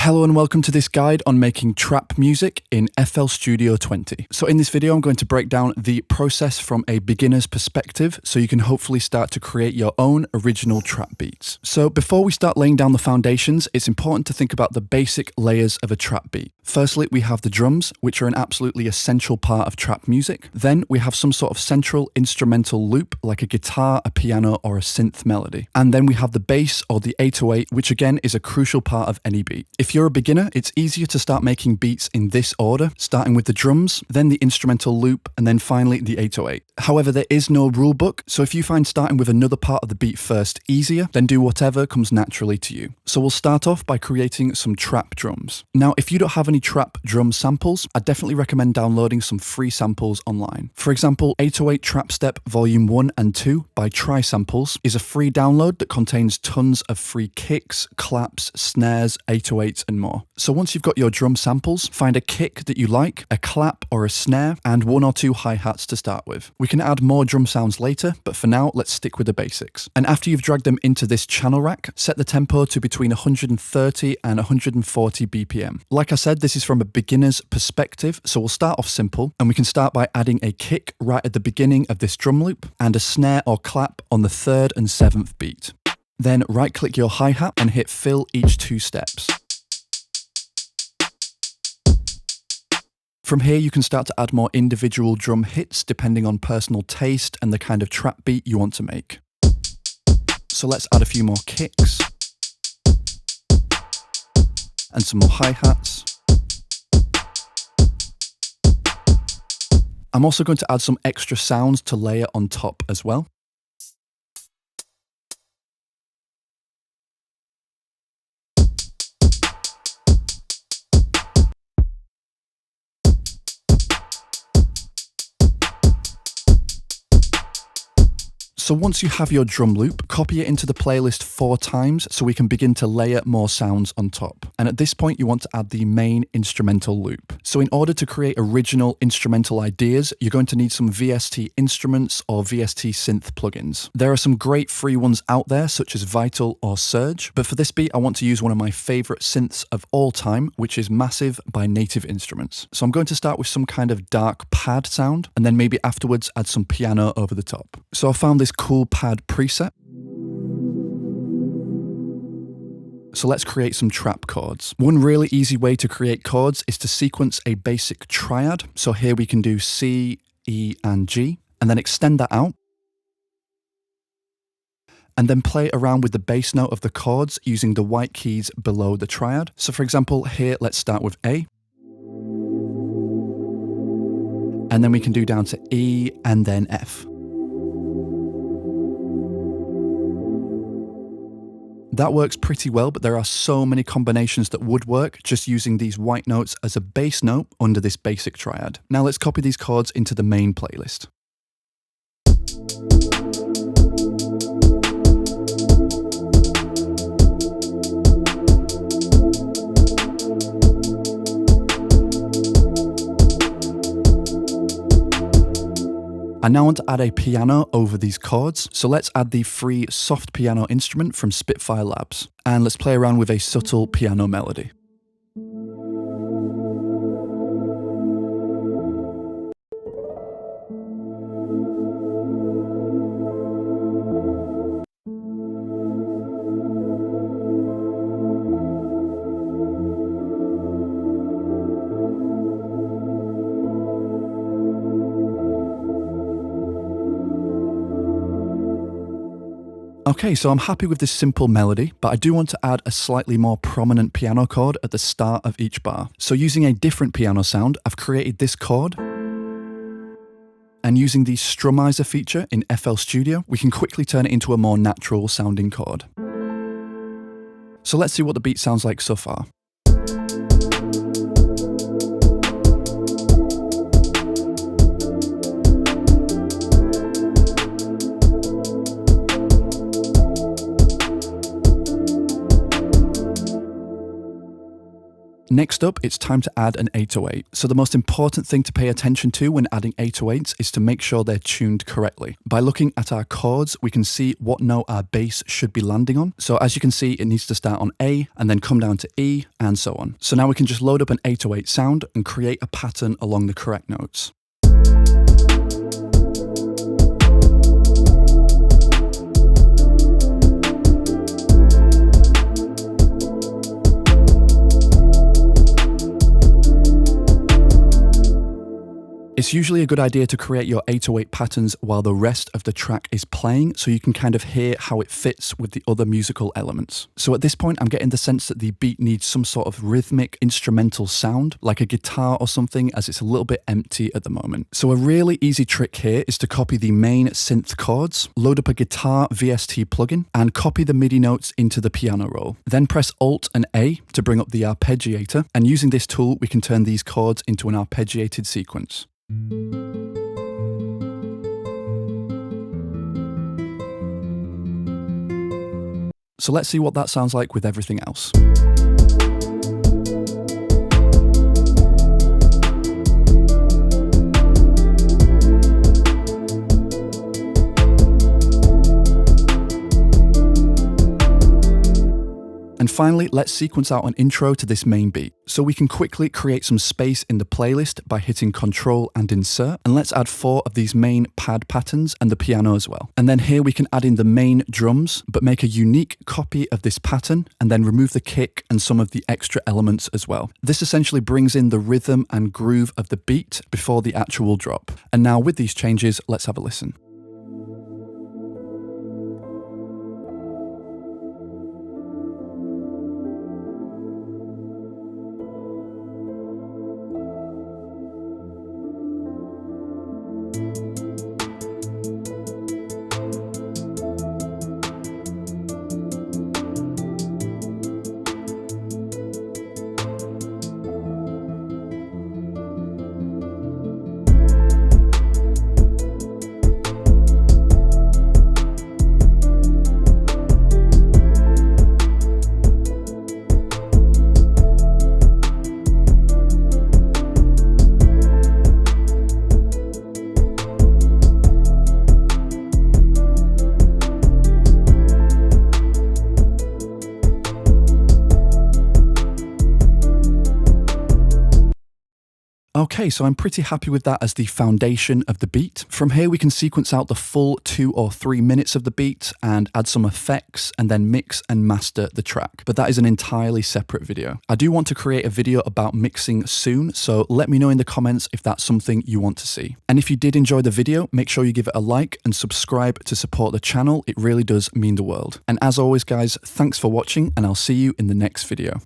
Hello and welcome to this guide on making trap music in FL Studio 20. So in this video, I'm going to break down the process from a beginner's perspective so you can hopefully start to create your own original trap beats. So before we start laying down the foundations, it's important to think about the basic layers of a trap beat. Firstly, we have the drums, which are an absolutely essential part of trap music. Then we have some sort of central instrumental loop, like a guitar, a piano, or a synth melody. And then we have the bass or the 808, which again is a crucial part of any beat. If you're a beginner, it's easier to start making beats in this order, starting with the drums, then the instrumental loop, and then finally the 808. However, there is no rule book, so if you find starting with another part of the beat first easier, then do whatever comes naturally to you. So we'll start off by creating some trap drums. Now, if you don't have any trap drum samples, I definitely recommend downloading some free samples online. For example, 808 Trap Step Volume 1 and 2 by Try Samples is a free download that contains tons of free kicks, claps, snares, 808s, and more. So once you've got your drum samples, find a kick that you like, a clap or a snare, and one or two hi-hats to start with. We can add more drum sounds later, but for now, let's stick with the basics. And after you've dragged them into this channel rack, set the tempo to between 130 and 140 BPM. Like I said, this is from a beginner's perspective, so we'll start off simple, and we can start by adding a kick right at the beginning of this drum loop, and a snare or clap on the 3rd and 7th beat. Then right-click your hi-hat and hit fill each 2 steps. From here, you can start to add more individual drum hits depending on personal taste and the kind of trap beat you want to make. So let's add a few more kicks and some more hi-hats. I'm also going to add some extra sounds to layer on top as well. So once you have your drum loop, copy it into the playlist 4 times so we can begin to layer more sounds on top. And at this point, you want to add the main instrumental loop. So in order to create original instrumental ideas, you're going to need some VST instruments or VST synth plugins. There are some great free ones out there, such as Vital or Surge, but for this beat, I want to use one of my favorite synths of all time, which is Massive by Native Instruments. So I'm going to start with some kind of dark pad sound, and then maybe afterwards add some piano over the top. So I found this cool pad preset. So let's create some trap chords. One really easy way to create chords is to sequence a basic triad. So here we can do C, E, and G, and then extend that out. And then play around with the bass note of the chords using the white keys below the triad. So for example, here, let's start with A. And then we can do down to E and then F. That works pretty well, but there are so many combinations that would work just using these white notes as a bass note under this basic triad. Now let's copy these chords into the main playlist. I now want to add a piano over these chords, so let's add the free soft piano instrument from Spitfire Labs, and let's play around with a subtle piano melody. Okay, so I'm happy with this simple melody, but I do want to add a slightly more prominent piano chord at the start of each bar. So using a different piano sound, I've created this chord. And using the Strummizer feature in FL Studio, we can quickly turn it into a more natural sounding chord. So let's see what the beat sounds like so far. Next up, it's time to add an 808. So the most important thing to pay attention to when adding 808s is to make sure they're tuned correctly. By looking at our chords, we can see what note our bass should be landing on. So as you can see, it needs to start on A and then come down to E and so on. So now we can just load up an 808 sound and create a pattern along the correct notes. It's usually a good idea to create your 808 patterns while the rest of the track is playing, so you can kind of hear how it fits with the other musical elements. So at this point, I'm getting the sense that the beat needs some sort of rhythmic instrumental sound, like a guitar or something, as it's a little bit empty at the moment. So a really easy trick here is to copy the main synth chords, load up a guitar VST plugin, and copy the MIDI notes into the piano roll. Then press Alt and A to bring up the arpeggiator, and using this tool, we can turn these chords into an arpeggiated sequence. So let's see what that sounds like with everything else. And finally, let's sequence out an intro to this main beat. So we can quickly create some space in the playlist by hitting Control and Insert. And let's add 4 of these main pad patterns and the piano as well. And then here we can add in the main drums, but make a unique copy of this pattern and then remove the kick and some of the extra elements as well. This essentially brings in the rhythm and groove of the beat before the actual drop. And now with these changes, let's have a listen. Okay, so I'm pretty happy with that as the foundation of the beat. From here, we can sequence out the full 2 or 3 minutes of the beat and add some effects and then mix and master the track. But that is an entirely separate video. I do want to create a video about mixing soon, so let me know in the comments if that's something you want to see. And if you did enjoy the video, make sure you give it a like and subscribe to support the channel. It really does mean the world. And as always, guys, thanks for watching, and I'll see you in the next video.